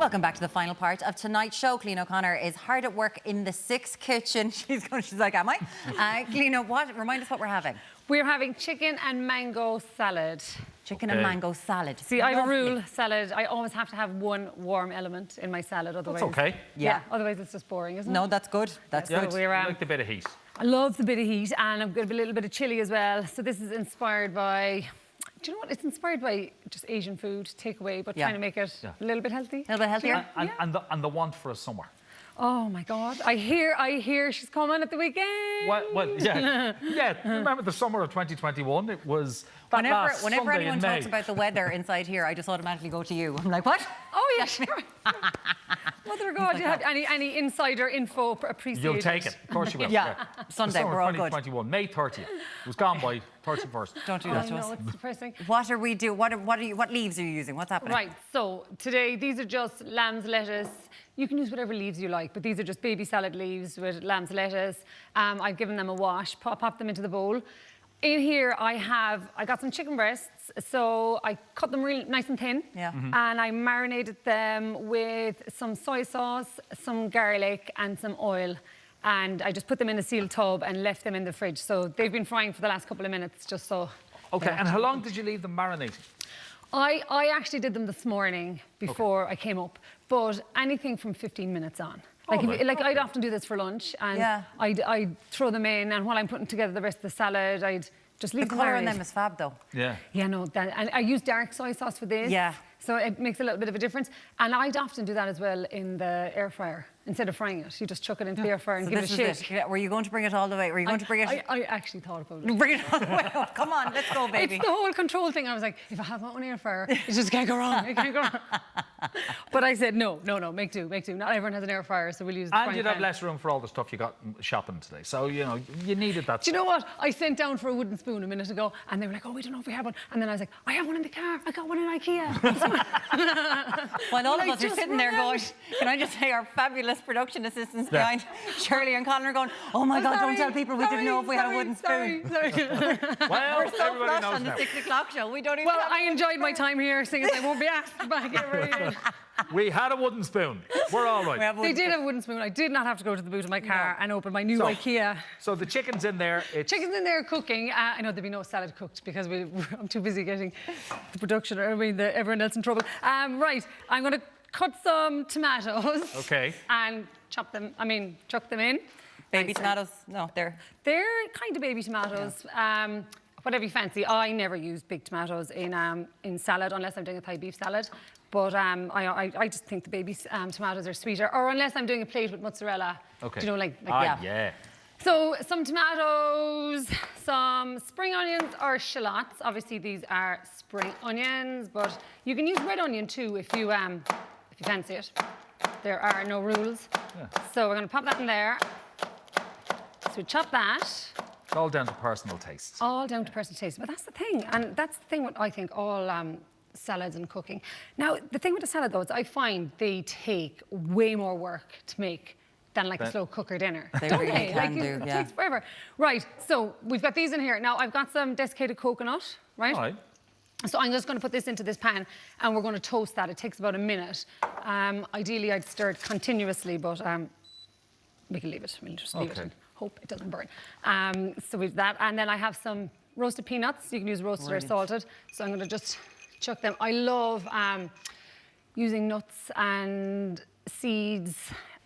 Welcome back to the final part of tonight's show. Cliona O'Connor is hard at work in the 6th kitchen. She's like, am I? Cliona, remind us what we're having. We're having chicken and mango salad. Chicken and mango salad. See, I have a rule, salad, I always have to have one warm element in my salad, otherwise... That's okay. Yeah. Otherwise it's just boring, isn't it? No, that's good. That's good. So I like the bit of heat. I love the bit of heat, and I've got a little bit of chilli as well. So this is inspired by... Do you know what? It's inspired by just Asian food, takeaway, but trying to make it a little bit healthy. A little bit healthier? And the want for a summer. Oh my God! I hear she's coming at the weekend. Well, yeah. Remember the summer of 2021? It was that whenever anyone talks about the weather inside here, I just automatically go to you. I'm like, what? Oh yeah, sure. Mother of God, you had any insider info appreciated? You'll take it, of course you will. Yeah. Sunday, we're all good. 2021, May 30th. It was gone by 31st. Don't do that to us. No, it's depressing. What are we doing? What leaves are you using? What's happening? Right. So today these are just lamb's lettuce. You can use whatever leaves you like, but these are just baby salad leaves with lamb's lettuce. I've given them a wash, pop them into the bowl. In here, I got some chicken breasts, so I cut them really nice and thin. Yeah. And I marinated them with some soy sauce, some garlic, and some oil. And I just put them in a sealed tub and left them in the fridge. So they've been frying for the last couple of minutes, just so. Okay, and how long did you leave them marinating? I actually did them this morning before I came up, but anything from 15 minutes on. I'd often do this for lunch, and I'd throw them in, and while I'm putting together the rest of the salad, I'd just leave them. The colour on them is fab, though. Yeah. Yeah, no, and I use dark soy sauce for this. Yeah. So it makes a little bit of a difference. And I'd often do that as well in the air fryer. Instead of frying it, you just chuck it into the air fryer and give it a shake. Were you going to bring it all the way? Were you going to bring it? I actually thought about it. Bring it all the way up. Come on, let's go, baby. It's the whole control thing. I was like, if I have my own air fryer, it just can't go wrong. It can't go wrong. But I said, no, make do. Not everyone has an air fryer, so we'll use the frying And you'd pan. have less room for all the stuff you got shopping today. So, you know, you needed that. Do you know what? I sent down for a wooden spoon a minute ago, and they were like, oh, we don't know if we have one. And then I was like, I have one in the car. I got one in IKEA. While all of us are sitting there going, can I just say our fabulous production assistants behind Shirley and Connor going, oh my God, don't tell people we didn't know if we had a wooden spoon. Well, we're so everybody flush knows on the now. 6 o'clock show. We don't even. Well, I enjoyed my time here, seeing as I won't be asked back ever again. We had a wooden spoon. We're all right. They did have a wooden spoon. I did not have to go to the boot of my car and open my new IKEA. So the chicken's in there. Chicken's in there cooking. I know there'd be no salad cooked because I'm too busy getting the production, everyone else in trouble. Right, I'm going to cut some tomatoes. Okay. And chuck them in. Baby tomatoes? No, they're kind of baby tomatoes. Whatever you fancy. I never use big tomatoes in salad unless I'm doing a Thai beef salad. But I just think the baby tomatoes are sweeter. Or unless I'm doing a plate with mozzarella. Okay. Do you know, yeah. So some tomatoes, some spring onions or shallots. Obviously these are spring onions, but you can use red onion too if you fancy it. There are no rules. Yeah. So we're going to pop that in there. So we chop that. It's all down to personal taste. All down to personal taste. But that's the thing. And that's the thing with, I think, all salads and cooking. Now, the thing with the salad, though, is I find they take way more work to make than like a slow cooker dinner. They really can do, It takes forever. Right, so we've got these in here. Now, I've got some desiccated coconut, right? All right. So I'm just going to put this into this pan and we're going to toast that. It takes about a minute. Ideally, I'd stir it continuously, but we can leave it. We'll just leave it and hope it doesn't burn. So we've that. And then I have some roasted peanuts. You can use roasted or salted. So I'm going to just chuck them. I love using nuts and seeds.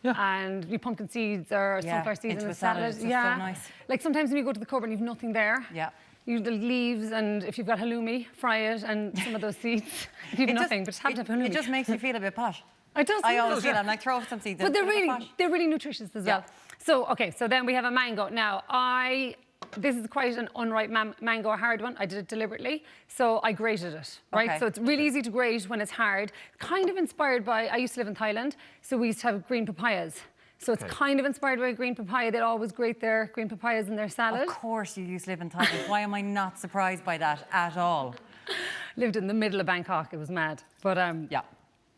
Yeah. And pumpkin seeds or sunflower seeds in the salad. It's so nice. Like sometimes when you go to the cupboard and you've nothing there. Yeah. You the leaves, and if you've got halloumi, fry it, and some of those seeds. If you've nothing, but just have to have halloumi. It just makes you feel a bit posh. It does. I always feel I'm like, throw some seeds in. But they're really nutritious as well. So, okay, so then we have a mango. Now, this is quite an unripe mango, a hard one. I did it deliberately. So I grated it, right? Okay. So it's really easy to grate when it's hard. Kind of inspired by, I used to live in Thailand, so we used to have green papayas. So it's kind of inspired by a green papaya. They'd always grate their green papayas in their salad. Of course you used to live in Thailand. Why am I not surprised by that at all? Lived in the middle of Bangkok. It was mad. But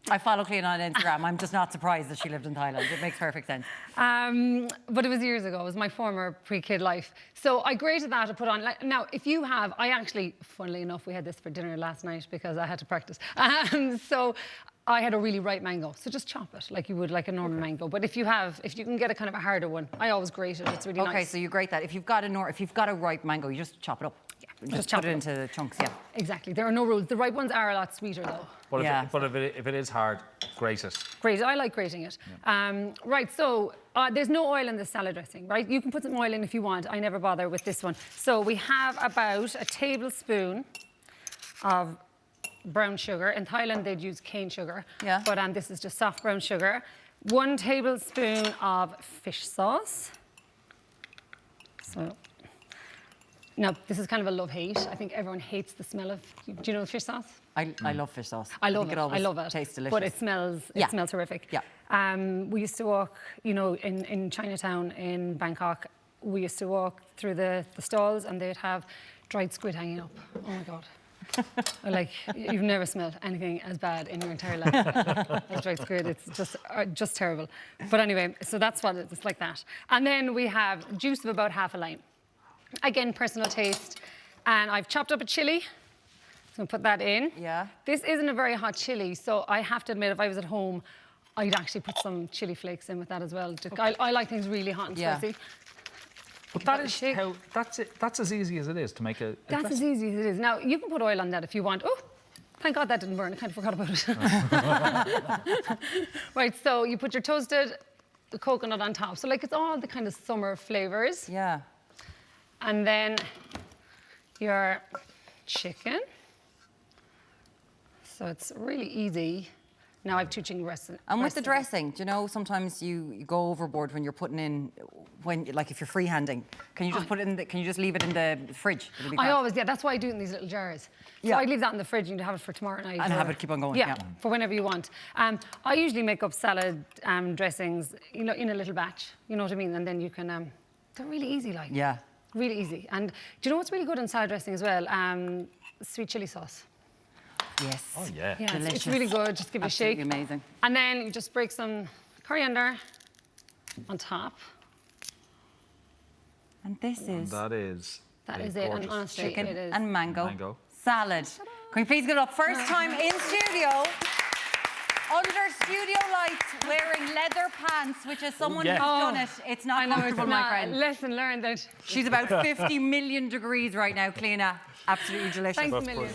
I follow Cliona on Instagram. I'm just not surprised that she lived in Thailand. It makes perfect sense. But it was years ago. It was my former pre-kid life. So I grated that and put on. Now, if you have, I actually, funnily enough, we had this for dinner last night because I had to practice. So I had a really ripe mango. So just chop it like you would like a normal mango. But if you can get a kind of a harder one, I always grate it. It's really nice. Okay, so you grate that. If you've got a ripe mango, you just chop it up. Yeah, just chop it into chunks. Yeah. Exactly. There are no rules. The ripe ones are a lot sweeter though. But Yeah. if it is hard, grate it. Great, I like grating it. Yeah. Right, so there's no oil in the salad dressing, right? You can put some oil in if you want. I never bother with this one. So we have about a tablespoon of brown sugar. In Thailand, they'd use cane sugar. Yeah. But this is just soft brown sugar. 1 tablespoon of fish sauce. So, now, this is kind of a love-hate. I think everyone hates the smell of, do you know fish sauce? I love fish sauce. I love it. I love it. Tastes delicious. But it smells horrific. Yeah. We used to walk, you know, in Chinatown in Bangkok. We used to walk through the stalls and they'd have dried squid hanging up. Oh my God. Like, you've never smelled anything as bad in your entire life as dried squid. It's just terrible. But anyway, so that's what it's like that. And then we have juice of about half a lime. Again, personal taste. And I've chopped up a chili. So I'll put that in. Yeah. This isn't a very hot chili, so I have to admit, if I was at home, I'd actually put some chili flakes in with that as well. I like things really hot and spicy. But that's as easy as it is to make a That's as easy as it is. Now, you can put oil on that if you want. Oh, thank God that didn't burn. I kind of forgot about it. Right, so you put your toasted coconut on top. So, like, it's all the kind of summer flavours. Yeah. And then your chicken. So it's really easy. Now I've 2 chicken breasts. And with the dressing, do you know, sometimes you go overboard when you're putting in, like if you're freehanding. Can you just put it in can you just leave it in the fridge? That's why I do it in these little jars. So Yeah. I leave that in the fridge and you have it for tomorrow night. And have it keep on going. Yeah, for whenever you want. I usually make up salad dressings, you know, in a little batch. You know what I mean? And then you can, they're really easy, like. Yeah. Really easy. And do you know what's really good in salad dressing as well? Sweet chili sauce. Yes. Oh, yeah. Yeah, Delicious. it's really good. Just give it a shake. Absolutely amazing. And then you just break some coriander on top. And this is That is it. And honestly, chicken it is. and mango salad. Can we please get it up? First time in studio, under studio lights, wearing leather pants, which as someone who's done it, it's not comfortable, my friend. Lesson learned that. She's about 50 million degrees right now, Cliona. Absolutely delicious. Thanks a million.